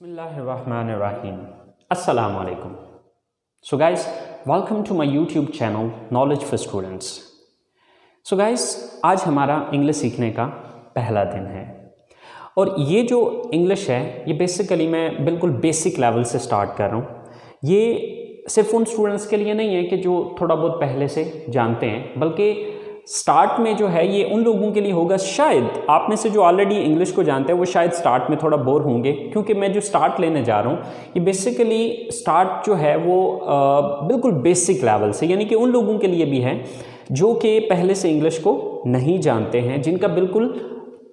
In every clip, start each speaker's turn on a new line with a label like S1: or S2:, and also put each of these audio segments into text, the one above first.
S1: Bismillahirrahmanirrahim. Assalamu alaikum. So guys, welcome to my YouTube channel Knowledge for Students. So guys, आज हमारा English सीखने का पहला दिन है और ये जो इंग्लिश है ये बेसिकली मैं बिल्कुल बेसिक लेवल से स्टार्ट कर रहा हूँ। ये सिर्फ उन स्टूडेंट्स के लिए नहीं है कि जो थोड़ा बहुत पहले से जानते हैं, बल्कि स्टार्ट में जो है ये उन लोगों के लिए होगा, शायद आप में से जो ऑलरेडी इंग्लिश को जानते हैं वो शायद स्टार्ट में थोड़ा बोर होंगे, क्योंकि मैं जो स्टार्ट लेने जा रहा हूँ ये बेसिकली स्टार्ट जो है वो बिल्कुल बेसिक लेवल से, यानी कि उन लोगों के लिए भी है जो कि पहले से इंग्लिश को नहीं जानते हैं, जिनका बिल्कुल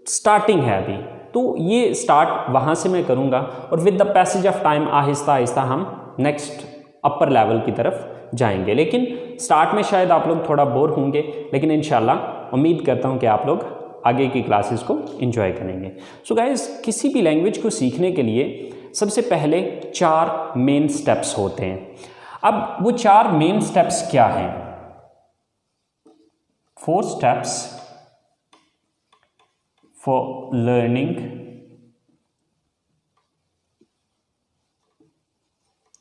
S1: स्टार्टिंग है अभी। तो ये स्टार्ट वहाँ से मैं करूँगा और with the passage of time Aahista Aahista हम नेक्स्ट अपर लेवल की तरफ जाएंगे। लेकिन स्टार्ट में शायद आप लोग थोड़ा बोर होंगे, लेकिन इंशाल्लाह उम्मीद करता हूँ कि आप लोग आगे की क्लासेस को एंजॉय करेंगे। सो गाइस, किसी भी लैंग्वेज को सीखने के लिए सबसे पहले 4 मेन स्टेप्स होते हैं। अब वो 4 मेन स्टेप्स क्या हैं? 4 स्टेप्स फॉर लर्निंग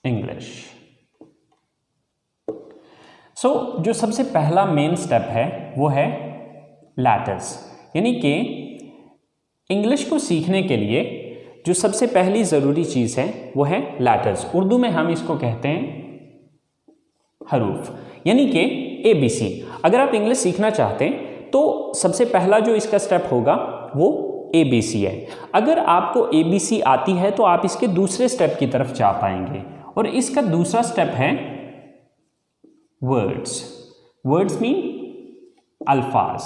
S1: इंग्लिश। सो जो सबसे पहला मेन स्टेप है वो है लेटर्स, यानी कि इंग्लिश को सीखने के लिए जो सबसे पहली ज़रूरी चीज़ है वो है लेटर्स। उर्दू में हम इसको कहते हैं हरूफ, यानी कि ABC। अगर आप इंग्लिश सीखना चाहते हैं तो सबसे पहला जो इसका स्टेप होगा वो ABC है। अगर आपको ABC आती है तो आप इसके दूसरे स्टेप की तरफ जा पाएंगे, और इसका दूसरा स्टेप है वर्ड्स। वर्ड्स मीन अल्फाज।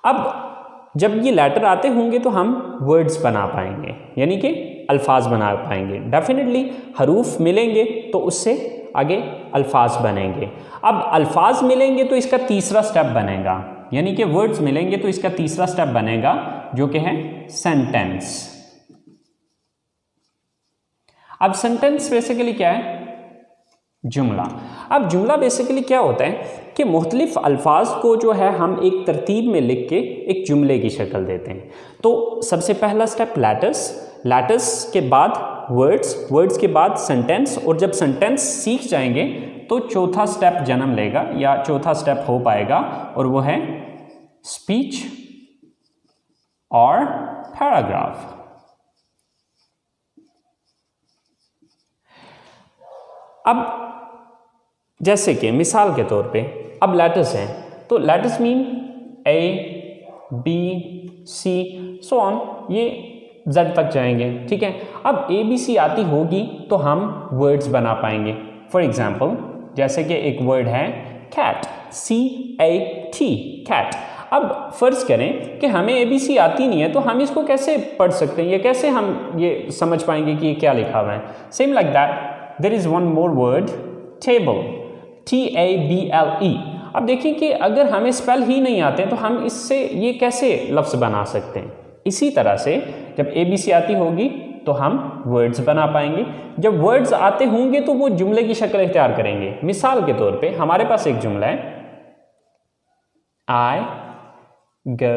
S1: अब जब ये लेटर आते होंगे तो हम वर्ड्स बना पाएंगे, यानी कि अल्फाज बना पाएंगे। डेफिनेटली हरूफ मिलेंगे तो उससे आगे अल्फाज बनेंगे। अब अल्फाज मिलेंगे तो इसका तीसरा स्टेप बनेगा, यानी कि वर्ड्स मिलेंगे तो इसका तीसरा स्टेप बनेगा जो कि है सेंटेंस। अब सेंटेंस बेसिकली क्या है? जुमला। अब जुमला बेसिकली क्या होता है कि मुख्तलिफ अल्फाज को जो है हम एक तरतीब में लिख के एक जुमले की शक्ल देते हैं। तो सबसे पहला स्टेप लेटर्स, लेटर्स के बाद वर्ड्स, वर्ड्स के बाद सेंटेंस, और जब सेंटेंस सीख जाएंगे तो चौथा स्टेप जन्म लेगा या चौथा स्टेप हो पाएगा, और वो है स्पीच और पैराग्राफ। अब जैसे कि मिसाल के तौर पे अब लेटर्स हैं, तो letters mean A, B, C so on, ये Z तक जाएंगे, ठीक है। अब ABC आती होगी तो हम वर्ड्स बना पाएंगे। फॉर एग्जाम्पल जैसे कि एक वर्ड है कैट, CAT, कैट। अब फर्ज करें कि हमें ABC आती नहीं है तो हम इसको कैसे पढ़ सकते हैं, या कैसे हम ये समझ पाएंगे कि ये क्या लिखा हुआ है? Same like that there is one more word, table, TABLE। अब देखिए कि अगर हमें स्पेल ही नहीं आते तो हम इससे ये कैसे लफ्ज़ बना सकते हैं? इसी तरह से जब ABC आती होगी तो हम वर्ड्स बना पाएंगे। जब वर्ड्स आते होंगे तो वो जुमले की शक्ल इख्तियार करेंगे। मिसाल के तौर पे हमारे पास एक जुमला है, I go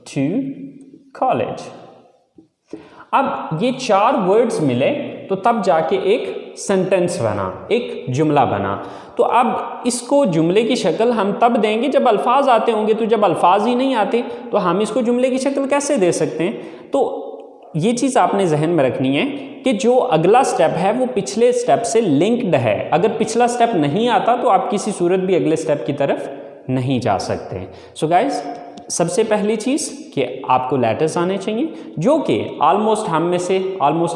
S1: to college। अब ये 4 वर्ड्स मिले तो तब जाके एक सेंटेंस बना, एक जुमला बना। तो अब इसको जुमले की शक्ल हम तब देंगे जब अल्फाज आते होंगे। तो जब अल्फाज ही नहीं आते तो हम इसको जुमले की शक्ल कैसे दे सकते हैं? तो ये चीज़ आपने जहन में रखनी है कि जो अगला स्टेप है वो पिछले स्टेप से लिंक्ड है। अगर पिछला स्टेप नहीं आता तो आप किसी सूरत भी अगले स्टेप की तरफ नहीं जा सकते। सो गाइज, सबसे पहली चीज़ कि आपको लेटर्स आने चाहिए, जो कि ऑलमोस्ट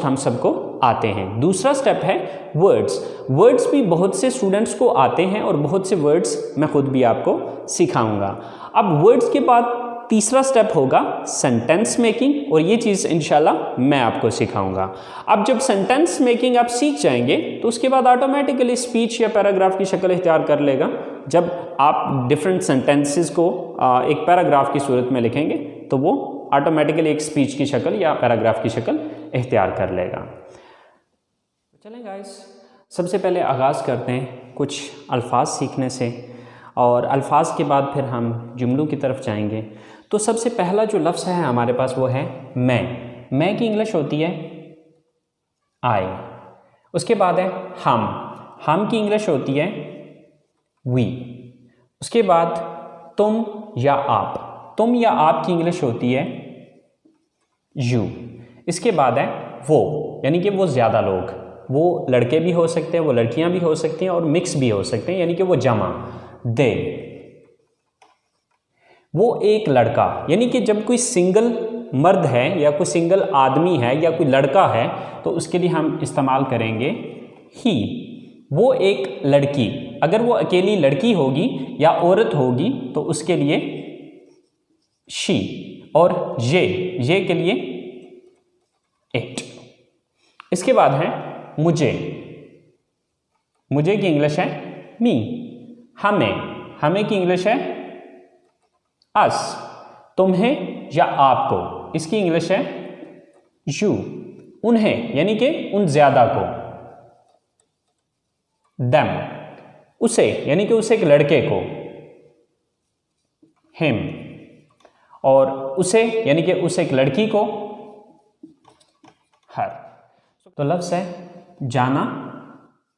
S1: हम सबको आते हैं। दूसरा स्टेप है वर्ड्स। वर्ड्स भी बहुत से स्टूडेंट्स को आते हैं और बहुत से वर्ड्स मैं खुद भी आपको सिखाऊंगा। अब वर्ड्स के बाद तीसरा स्टेप होगा सेंटेंस मेकिंग, और ये चीज़ इंशाल्लाह मैं आपको सिखाऊंगा। अब जब सेंटेंस मेकिंग आप सीख जाएंगे तो उसके बाद ऑटोमेटिकली स्पीच या पैराग्राफ की शक्ल इख्तियार कर लेगा। जब आप डिफरेंट सेंटेंसेस को एक पैराग्राफ की सूरत में लिखेंगे तो वो ऑटोमेटिकली एक स्पीच की शक्ल या पैराग्राफ की शक्ल इख्तियार कर लेगा। चलें गाइस, सबसे पहले आगाज़ करते हैं कुछ अल्फाज सीखने से, और अल्फाज के बाद फिर हम जुमलों की तरफ जाएंगे। तो सबसे पहला जो लफ्ज़ है हमारे पास वो है मैं। मैं की इंग्लिश होती है आई। उसके बाद है हम की इंग्लिश होती है वी। उसके बाद तुम या आप की इंग्लिश होती है यू। इसके बाद है वो, यानी कि वो ज़्यादा लोग, वो लड़के भी हो सकते हैं, वो लड़कियां भी हो सकती हैं और मिक्स भी हो सकते हैं, यानी कि वो जमा, दे। वो एक लड़का, यानी कि जब कोई सिंगल मर्द है या कोई सिंगल आदमी है या कोई लड़का है तो उसके लिए हम इस्तेमाल करेंगे ही। वो एक लड़की, अगर वो अकेली लड़की होगी या औरत होगी तो उसके लिए शी। और ये के लिए इट। इसके बाद है मुझे की इंग्लिश है मी। हमें की इंग्लिश है अस। तुम्हें या आपको, इसकी इंग्लिश है यू। उन्हें, यानी कि उन ज्यादा को, देम। उसे, यानी कि उसे एक लड़के को, हिम। और उसे, यानी कि उसे एक लड़की को, हर। तो लफ्ज़ है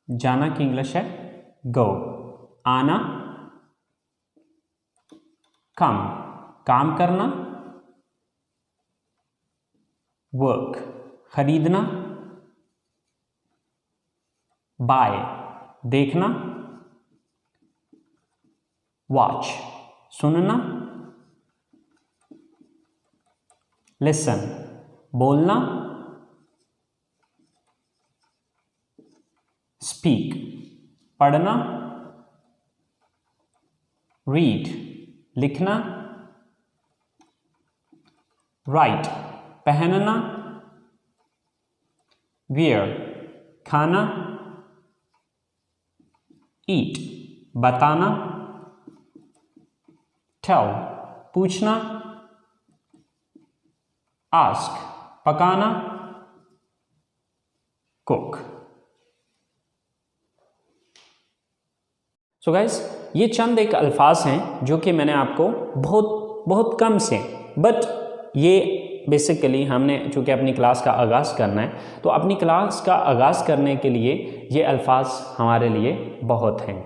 S1: जाना की इंग्लिश है गो। आना काम करना, वर्क खरीदना, बाय देखना, वॉच सुनना, लिसन बोलना, स्पीक पढ़ना, रीड लिखना, राइट पहनना, वियर खाना, ईट बताना, टेल पूछना, आस्क पकाना, कुक। सो गाइस, ये चंद एक अल्फाज हैं जो कि मैंने आपको बहुत कम से, बट ये बेसिकली हमने चूँकि अपनी क्लास का आगाज़ करना है तो अपनी क्लास का आगाज़ करने के लिए ये अल्फाज हमारे लिए बहुत हैं।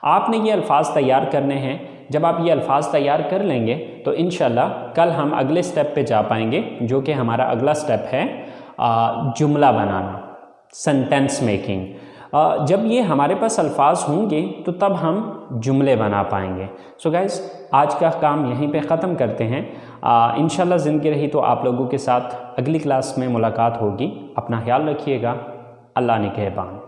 S1: आपने ये अल्फाज तैयार करने हैं। जब आप ये अल्फाज तैयार कर लेंगे तो इंशाल्लाह कल हम अगले स्टेप पे जा पाएंगे, जो कि हमारा अगला स्टेप है जुमला बनाना, सेंटेंस मेकिंग। जब ये हमारे पास अल्फाज होंगे तो तब हम जुमले बना पाएंगे। सो गाइस, आज का काम यहीं पे ख़त्म करते हैं। इंशाल्लाह ज़िंदगी रही तो आप लोगों के साथ अगली क्लास में मुलाकात होगी। अपना ख्याल रखिएगा। अल्लाह निगहबान।